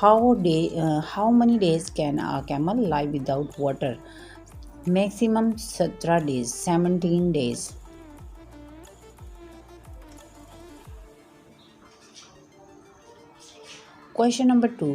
How many days can a camel live without water? Maximum 17 days, 17 days. Question number 2،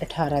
18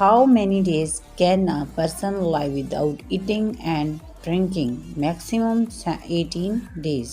How many days can a person live without eating and drinking? Maximum 18 days.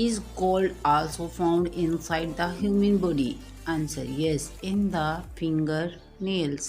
Is gold also found inside the human body? Answer, yes, in the fingernails.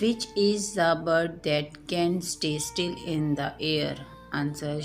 Which is the bird that can stay still in the air? Answer,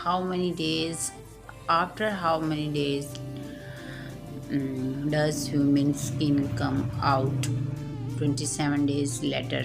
How many days after how many days does human skin come out? 27 days later.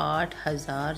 8000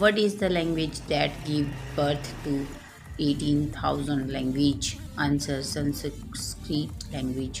What is the language that gave birth to 18,000 language? Answer, Sanskrit language.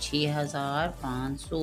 6500۔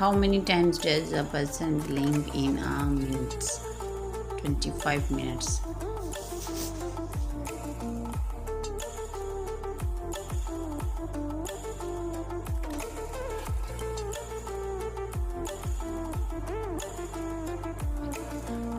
How many times does a person blink in a minute? 25 minutes.